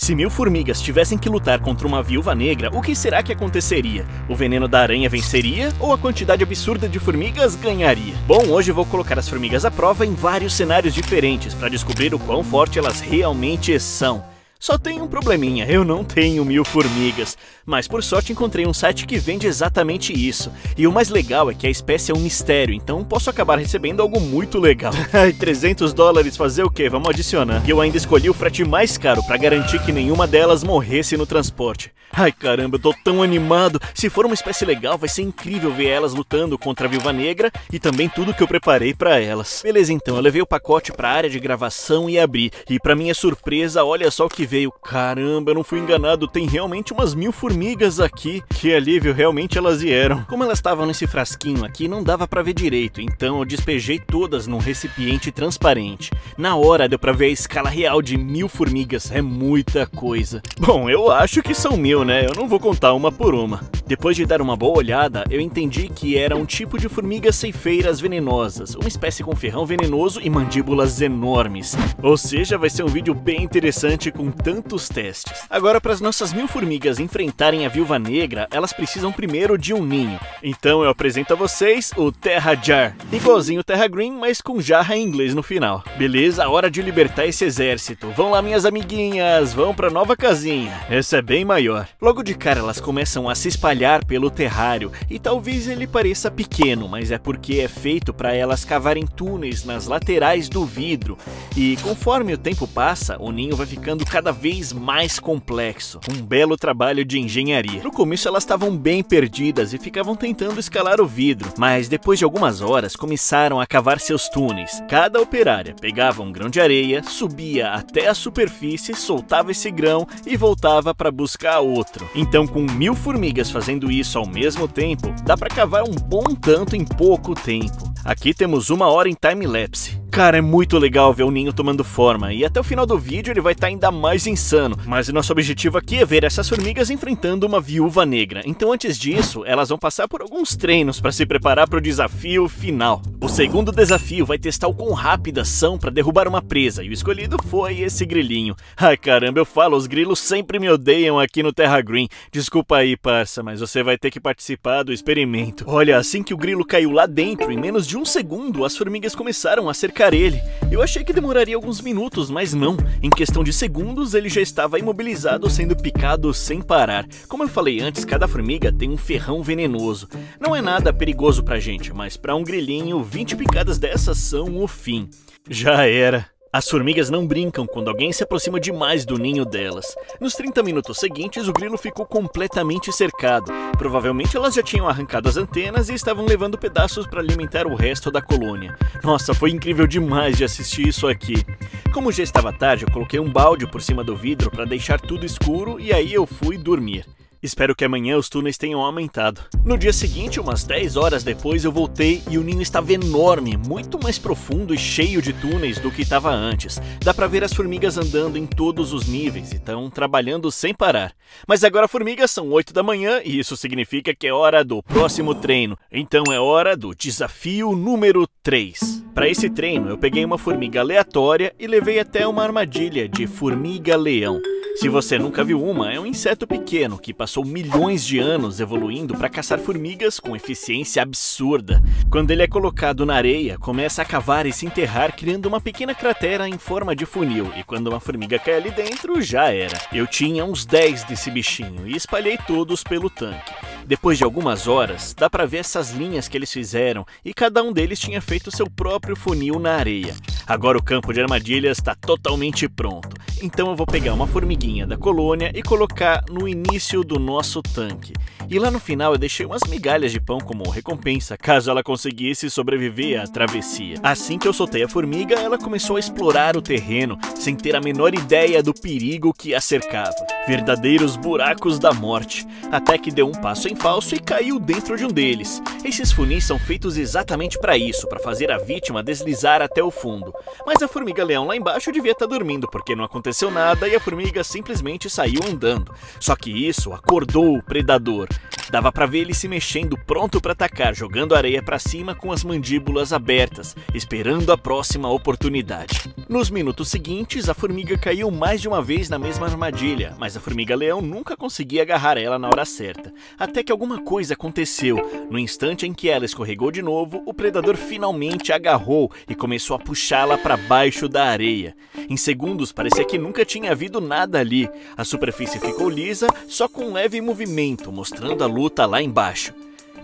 Se 1000 formigas tivessem que lutar contra uma viúva negra, o que será que aconteceria? O veneno da aranha venceria ou a quantidade absurda de formigas ganharia? Bom, hoje eu vou colocar as formigas à prova em vários cenários diferentes para descobrir o quão forte elas realmente são. Só tem um probleminha, eu não tenho 1000 formigas, mas por sorte encontrei um site que vende exatamente isso. E o mais legal é que a espécie é um mistério, então posso acabar recebendo algo muito legal. Ai, $300 fazer o quê? Vamos adicionar. E eu ainda escolhi o frete mais caro para garantir que nenhuma delas morresse no transporte. Ai caramba, eu tô tão animado. Se for uma espécie legal, vai ser incrível ver elas lutando contra a viúva negra e também tudo que eu preparei para elas. Beleza, então, eu levei o pacote para a área de gravação e abri. E para minha surpresa, olha só o que veio. Caramba, eu não fui enganado, tem realmente umas 1000 formigas aqui. Que alívio, realmente elas vieram. Como elas estavam nesse frasquinho aqui, não dava pra ver direito, então eu despejei todas num recipiente transparente. Na hora deu pra ver a escala real de 1000 formigas, é muita coisa. Bom, eu acho que são 1000, né? Eu não vou contar uma por uma. Depois de dar uma boa olhada, eu entendi que era um tipo de formigas ceifeiras venenosas, uma espécie com ferrão venenoso e mandíbulas enormes. Ou seja, vai ser um vídeo bem interessante com tantos testes. Agora, para as nossas 1000 formigas enfrentarem a viúva negra, elas precisam primeiro de um ninho. Então eu apresento a vocês o Terra Jar. Igualzinho o Terra Green, mas com jarra em inglês no final. Beleza, hora de libertar esse exército. Vão lá, minhas amiguinhas, vão pra nova casinha. Essa é bem maior. Logo de cara elas começam a se espalhar pelo terrário, e talvez ele pareça pequeno, mas é porque é feito para elas cavarem túneis nas laterais do vidro. E conforme o tempo passa, o ninho vai ficando cada vez mais complexo. Um belo trabalho de engenharia. No começo elas estavam bem perdidas e ficavam tentando escalar o vidro, mas depois de algumas horas começaram a cavar seus túneis. Cada operária pegava um grão de areia, subia até a superfície, soltava esse grão e voltava para buscar outro. Então, com 1000 formigas fazendo isso ao mesmo tempo, dá para cavar um bom tanto em pouco tempo. Aqui temos 1 hora em time-lapse. Cara, é muito legal ver o ninho tomando forma, e até o final do vídeo ele vai estar ainda mais insano. Mas o nosso objetivo aqui é ver essas formigas enfrentando uma viúva negra. Então antes disso, elas vão passar por alguns treinos para se preparar para o desafio final. O segundo desafio vai testar o quão rápidas são para derrubar uma presa, e o escolhido foi esse grilinho. Ai caramba, eu falo, os grilos sempre me odeiam aqui no Terra Green. Desculpa aí, parça, mas você vai ter que participar do experimento. Olha, assim que o grilo caiu lá dentro, em menos de 1 segundo, as formigas começaram a cercar ele. Eu achei que demoraria alguns minutos, mas não. Em questão de segundos, ele já estava imobilizado, sendo picado sem parar. Como eu falei antes, cada formiga tem um ferrão venenoso. Não é nada perigoso pra gente, mas pra um grilinho, 20 picadas dessas são o fim. Já era. As formigas não brincam quando alguém se aproxima demais do ninho delas. Nos 30 minutos seguintes, o grilo ficou completamente cercado. Provavelmente elas já tinham arrancado as antenas e estavam levando pedaços para alimentar o resto da colônia. Nossa, foi incrível demais de assistir isso aqui. Como já estava tarde, eu coloquei um balde por cima do vidro para deixar tudo escuro e aí eu fui dormir. Espero que amanhã os túneis tenham aumentado. No dia seguinte, umas 10 horas depois, eu voltei e o ninho estava enorme, muito mais profundo e cheio de túneis do que estava antes. Dá pra ver as formigas andando em todos os níveis e estão trabalhando sem parar. Mas agora, formigas, são 8 da manhã e isso significa que é hora do próximo treino. Então é hora do desafio número 3. Para esse treino, eu peguei uma formiga aleatória e levei até uma armadilha de formiga-leão. Se você nunca viu uma, é um inseto pequeno que passou milhões de anos evoluindo para caçar formigas com eficiência absurda. Quando ele é colocado na areia, começa a cavar e se enterrar, criando uma pequena cratera em forma de funil, e quando uma formiga cai ali dentro, já era. Eu tinha uns 10 desse bichinho e espalhei todos pelo tanque. Depois de algumas horas, dá pra ver essas linhas que eles fizeram, e cada um deles tinha feito seu próprio funil na areia. Agora o campo de armadilhas está totalmente pronto, então eu vou pegar uma formiguinha da colônia e colocar no início do nosso tanque. E lá no final eu deixei umas migalhas de pão como recompensa, caso ela conseguisse sobreviver à travessia. Assim que eu soltei a formiga, ela começou a explorar o terreno, sem ter a menor ideia do perigo que a cercava. verdadeiros buracos da morte, até que deu um passo em falso e caiu dentro de um deles. Esses funis são feitos exatamente para isso, para fazer a vítima deslizar até o fundo. Mas a formiga-leão lá embaixo devia estar dormindo, porque não aconteceu nada e a formiga simplesmente saiu andando. Só que isso acordou o predador. Dava pra ver ele se mexendo, pronto para atacar, jogando areia para cima com as mandíbulas abertas, esperando a próxima oportunidade. Nos minutos seguintes, a formiga caiu mais de uma vez na mesma armadilha, mas a formiga-leão nunca conseguia agarrar ela na hora certa. Até que alguma coisa aconteceu. No instante em que ela escorregou de novo, o predador finalmente a agarrou e começou a puxá-la para baixo da areia. Em segundos, parecia que nunca tinha havido nada ali. A superfície ficou lisa, só com um leve movimento, mostrando a luta lá embaixo.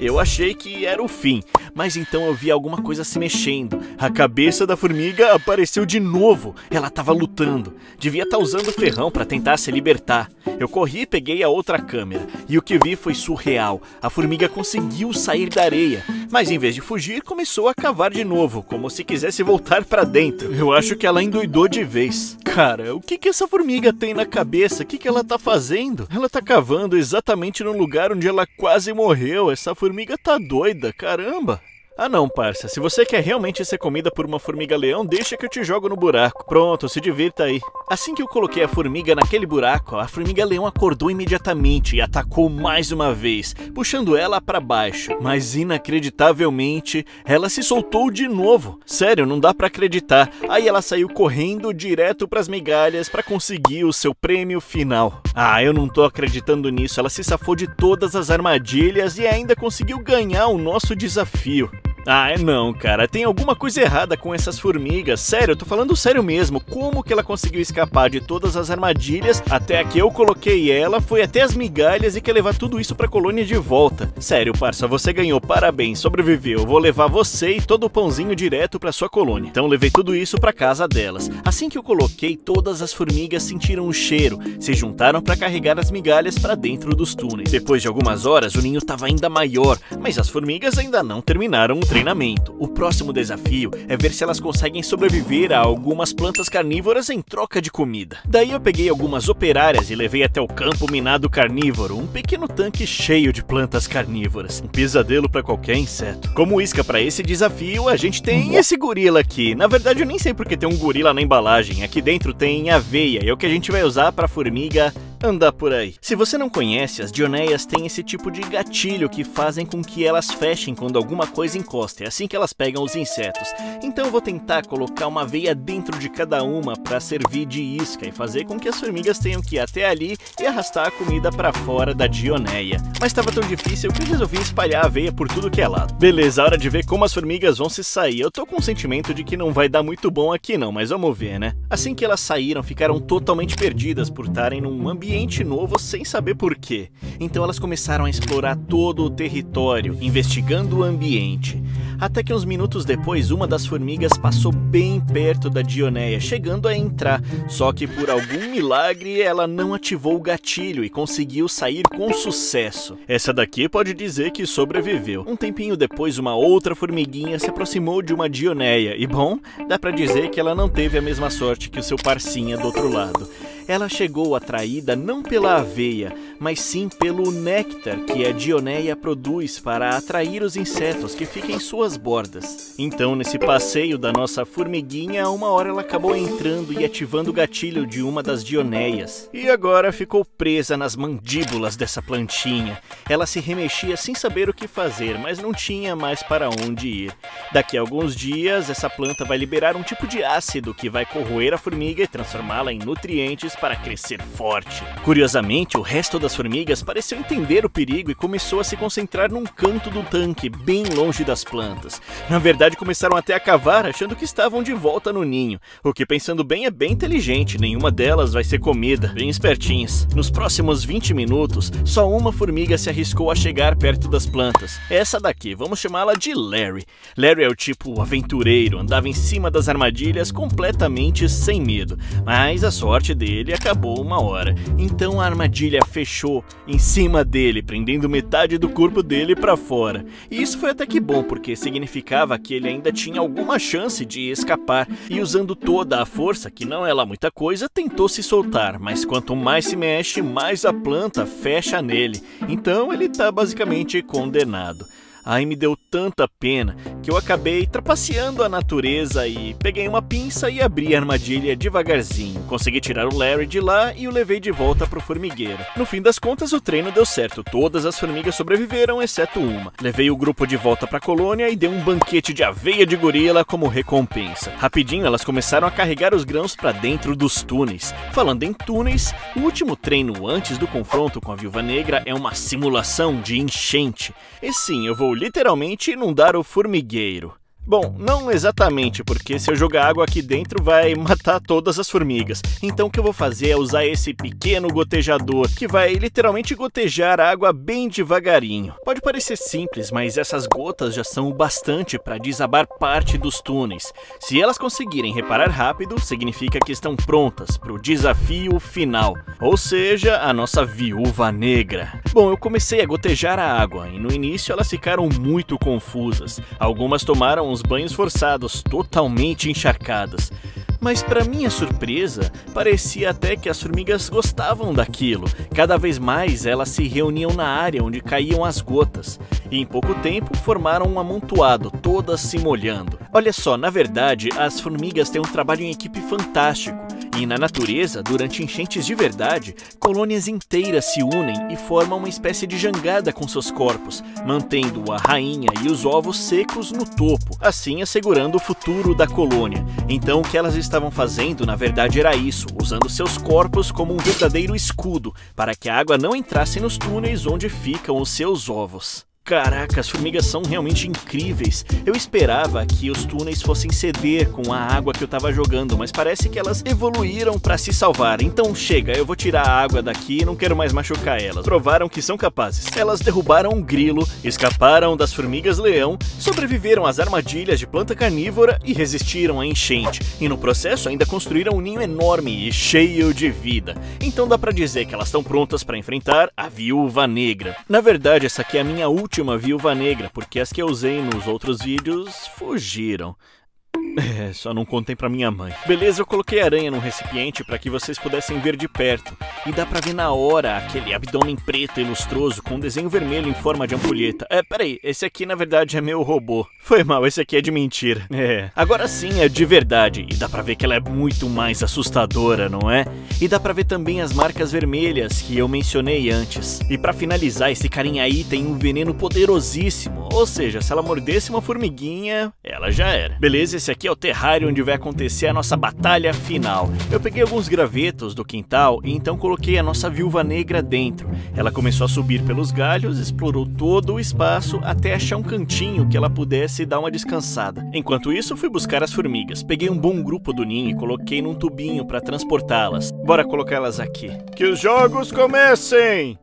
Eu achei que era o fim, mas então eu vi alguma coisa se mexendo. A cabeça da formiga apareceu de novo. Ela estava lutando. Devia estar usando o ferrão para tentar se libertar. Eu corri e peguei a outra câmera. E o que vi foi surreal. A formiga conseguiu sair da areia, mas em vez de fugir, começou a cavar de novo, como se quisesse voltar para dentro. Eu acho que ela endoidou de vez. Cara, o que essa formiga tem na cabeça? O que ela tá fazendo? Ela tá cavando exatamente no lugar onde ela quase morreu. Essa formiga tá doida, caramba. Ah não, parça, se você quer realmente ser comida por uma formiga-leão, deixa que eu te jogo no buraco. Pronto, se divirta aí. Assim que eu coloquei a formiga naquele buraco, a formiga-leão acordou imediatamente e atacou mais uma vez, puxando ela para baixo. Mas inacreditavelmente, ela se soltou de novo. Sério, não dá pra acreditar. Aí ela saiu correndo direto pras migalhas para conseguir o seu prêmio final. Ah, eu não tô acreditando nisso. Ela se safou de todas as armadilhas e ainda conseguiu ganhar o nosso desafio. Ah, não, cara, tem alguma coisa errada com essas formigas. Sério, eu tô falando sério mesmo. Como que ela conseguiu escapar de todas as armadilhas até a que eu coloquei ela, foi até as migalhas e quer levar tudo isso pra colônia de volta? Sério, parça, você ganhou, parabéns, sobreviveu. Eu vou levar você e todo o pãozinho direto pra sua colônia. Então levei tudo isso pra casa delas. Assim que eu coloquei, todas as formigas sentiram o cheiro, se juntaram pra carregar as migalhas pra dentro dos túneis. Depois de algumas horas, o ninho tava ainda maior, mas as formigas ainda não terminaram o treinamento. O próximo desafio é ver se elas conseguem sobreviver a algumas plantas carnívoras em troca de comida. Daí eu peguei algumas operárias e levei até o campo minado carnívoro, um pequeno tanque cheio de plantas carnívoras. Um pesadelo para qualquer inseto. Como isca para esse desafio, a gente tem esse gorila aqui. Na verdade, eu nem sei porque tem um gorila na embalagem. Aqui dentro tem aveia, é o que a gente vai usar para a formiga andar por aí. Se você não conhece, as dioneias têm esse tipo de gatilho que fazem com que elas fechem quando alguma coisa encosta. É assim que elas pegam os insetos. Então eu vou tentar colocar uma aveia dentro de cada uma para servir de isca e fazer com que as formigas tenham que ir até ali e arrastar a comida para fora da dioneia. Mas estava tão difícil que eu resolvi espalhar a aveia por tudo que é lado. Beleza, hora de ver como as formigas vão se sair. Eu tô com um sentimento de que não vai dar muito bom aqui não, mas vamos ver, né? Assim que elas saíram, ficaram totalmente perdidas por estarem num ambiente novo sem saber por quê. Então elas começaram a explorar todo o território, investigando o ambiente. Até que uns minutos depois, uma das formigas passou bem perto da dioneia, chegando a entrar. Só que por algum milagre ela não ativou o gatilho e conseguiu sair com sucesso. Essa daqui pode dizer que sobreviveu. Um tempinho depois, uma outra formiguinha se aproximou de uma dioneia. E bom, dá pra dizer que ela não teve a mesma sorte que o seu parcinha do outro lado. Ela chegou atraída não pela aveia, mas sim pelo néctar que a dioneia produz para atrair os insetos que ficam em suas bordas. Então, nesse passeio da nossa formiguinha, uma hora ela acabou entrando e ativando o gatilho de uma das dioneias. E agora ficou presa nas mandíbulas dessa plantinha. Ela se remexia sem saber o que fazer, mas não tinha mais para onde ir. Daqui a alguns dias, essa planta vai liberar um tipo de ácido que vai corroer a formiga e transformá-la em nutrientes para crescer forte. Curiosamente, o resto das formigas pareceu entender o perigo e começou a se concentrar num canto do tanque, bem longe das plantas. Na verdade, começaram até a cavar, achando que estavam de volta no ninho. O que, pensando bem, é bem inteligente, nenhuma delas vai ser comida. Bem espertinhas. Nos próximos 20 minutos, só uma formiga se arriscou a chegar perto das plantas. Essa daqui, vamos chamá-la de Larry. Larry é o tipo aventureiro, andava em cima das armadilhas completamente sem medo. Mas a sorte dele acabou uma hora. Então a armadilha fechou fechou em cima dele, prendendo metade do corpo dele para fora. E isso foi até que bom, porque significava que ele ainda tinha alguma chance de escapar, e usando toda a força, que não é lá muita coisa, tentou se soltar, mas quanto mais se mexe, mais a planta fecha nele. Então ele tá basicamente condenado. Aí me deu tanta pena que eu acabei trapaceando a natureza e peguei uma pinça e abri a armadilha devagarzinho. Consegui tirar o Larry de lá e o levei de volta pro formigueiro. No fim das contas, o treino deu certo. Todas as formigas sobreviveram, exceto uma. Levei o grupo de volta pra colônia e dei um banquete de aveia de gorila como recompensa. Rapidinho, elas começaram a carregar os grãos pra dentro dos túneis. Falando em túneis, o último treino antes do confronto com a Viúva Negra é uma simulação de enchente. E sim, eu vou literalmente inundar o formigueiro. Bom, não exatamente, porque se eu jogar água aqui dentro vai matar todas as formigas. Então o que eu vou fazer é usar esse pequeno gotejador, que vai literalmente gotejar a água bem devagarinho. Pode parecer simples, mas essas gotas já são o bastante para desabar parte dos túneis. Se elas conseguirem reparar rápido, significa que estão prontas para o desafio final, ou seja, a nossa Viúva Negra. Bom, eu comecei a gotejar a água e no início elas ficaram muito confusas. Algumas tomaram uns banhos forçados, totalmente encharcadas. Mas para minha surpresa, parecia até que as formigas gostavam daquilo. Cada vez mais elas se reuniam na área onde caíam as gotas. E em pouco tempo formaram um amontoado, todas se molhando. Olha só, na verdade, as formigas têm um trabalho em equipe fantástico. E na natureza, durante enchentes de verdade, colônias inteiras se unem e formam uma espécie de jangada com seus corpos, mantendo a rainha e os ovos secos no topo, assim assegurando o futuro da colônia. Então o que elas estavam fazendo, na verdade, era isso, usando seus corpos como um verdadeiro escudo, para que a água não entrasse nos túneis onde ficam os seus ovos. Caraca, as formigas são realmente incríveis. Eu esperava que os túneis fossem ceder com a água que eu tava jogando, mas parece que elas evoluíram pra se salvar. Então chega, eu vou tirar a água daqui e não quero mais machucar elas. Provaram que são capazes. Elas derrubaram um grilo, escaparam das formigas-leão, sobreviveram às armadilhas de planta carnívora e resistiram à enchente. E no processo ainda construíram um ninho enorme e cheio de vida. Então dá pra dizer que elas estão prontas pra enfrentar a Viúva Negra. Na verdade, essa aqui é a minha última Viúva Negra, porque as que eu usei nos outros vídeos fugiram. Só não contem pra minha mãe. Beleza, eu coloquei aranha num recipiente pra que vocês pudessem ver de perto. E dá pra ver na hora aquele abdômen preto e lustroso com um desenho vermelho em forma de ampulheta. Peraí, esse aqui na verdade é meu robô. Foi mal, esse aqui é de mentira. Agora sim é de verdade. E dá pra ver que ela é muito mais assustadora, não é? E dá pra ver também as marcas vermelhas que eu mencionei antes. E pra finalizar, esse carinha aí tem um veneno poderosíssimo. Ou seja, se ela mordesse uma formiguinha, ela já era. Beleza, esse aqui é o terrário onde vai acontecer a nossa batalha final. Eu peguei alguns gravetos do quintal e então coloquei a nossa Viúva Negra dentro. Ela começou a subir pelos galhos, explorou todo o espaço até achar um cantinho que ela pudesse dar uma descansada. Enquanto isso, fui buscar as formigas. Peguei um bom grupo do ninho e coloquei num tubinho para transportá-las. Bora colocá-las aqui. Que os jogos comecem!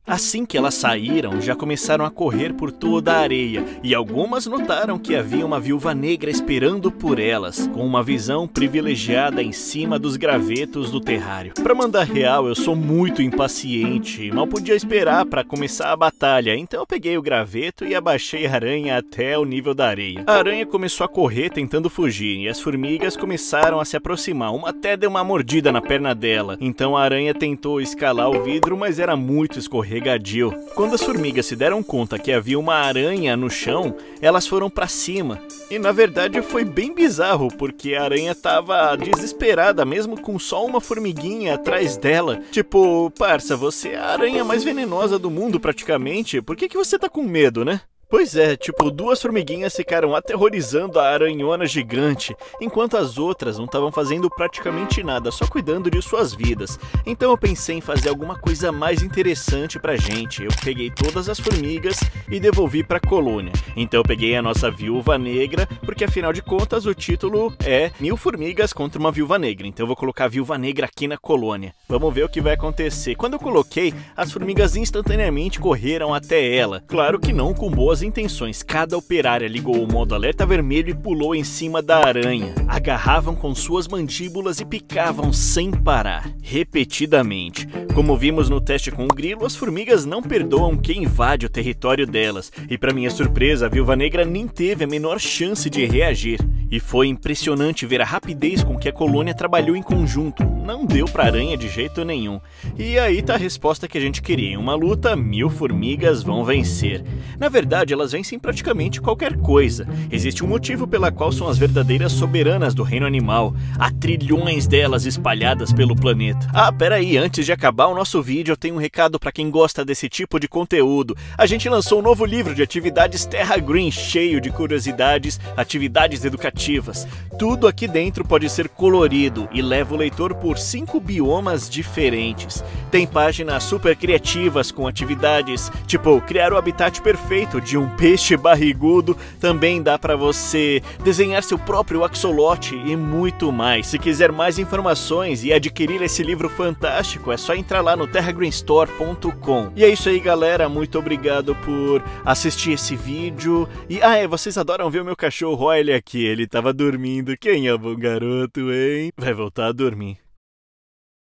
Assim que elas saíram, já começaram a correr por toda a areia, e algumas notaram que havia uma Viúva Negra esperando por elas, com uma visão privilegiada em cima dos gravetos do terrário. Pra mandar real, eu sou muito impaciente, mal podia esperar pra começar a batalha, então eu peguei o graveto e abaixei a aranha até o nível da areia. A aranha começou a correr tentando fugir, e as formigas começaram a se aproximar, uma até deu uma mordida na perna dela, então a aranha tentou escalar o vidro, mas era muito escorregadio. Quando as formigas se deram conta que havia uma aranha no chão, elas foram pra cima. E na verdade foi bem bizarro, porque a aranha tava desesperada, mesmo com só uma formiguinha atrás dela. Tipo, parça, você é a aranha mais venenosa do mundo praticamente, por que você tá com medo, né? Pois é, tipo, duas formiguinhas ficaram aterrorizando a aranhona gigante, enquanto as outras não estavam fazendo praticamente nada, só cuidando de suas vidas. Então eu pensei em fazer alguma coisa mais interessante pra gente. Eu peguei todas as formigas e devolvi pra colônia. Então eu peguei a nossa Viúva Negra, porque afinal de contas o título é 1000 formigas contra uma Viúva Negra. Então eu vou colocar a Viúva Negra aqui na colônia. Vamos ver o que vai acontecer. Quando eu coloquei, as formigas instantaneamente correram até ela. Claro que não com boas suas intenções, cada operária ligou o modo alerta vermelho e pulou em cima da aranha. Agarravam com suas mandíbulas e picavam sem parar, repetidamente. Como vimos no teste com o grilo, as formigas não perdoam quem invade o território delas, e para minha surpresa, a Viúva Negra nem teve a menor chance de reagir. E foi impressionante ver a rapidez com que a colônia trabalhou em conjunto, não deu pra aranha de jeito nenhum. E aí tá a resposta que a gente queria, em uma luta, 1000 formigas vão vencer. Na verdade, elas vencem praticamente qualquer coisa. Existe um motivo pela qual são as verdadeiras soberanas do reino animal. Há trilhões delas espalhadas pelo planeta. Ah, peraí, antes de acabar o nosso vídeo, eu tenho um recado pra quem gosta desse tipo de conteúdo. A gente lançou um novo livro de atividades Terra Green, cheio de curiosidades, atividades educativas. Tudo aqui dentro pode ser colorido e leva o leitor por 5 biomas diferentes. Tem páginas super criativas com atividades tipo criar o habitat perfeito de um peixe barrigudo, também dá para você desenhar seu próprio axolote e muito mais. Se quiser mais informações e adquirir esse livro fantástico, é só entrar lá no terragreenstore.com. E é isso aí, galera, muito obrigado por assistir esse vídeo. E vocês adoram ver o meu cachorro, olha aqui, ele tava dormindo. Quem é bom garoto, hein? Vai voltar a dormir.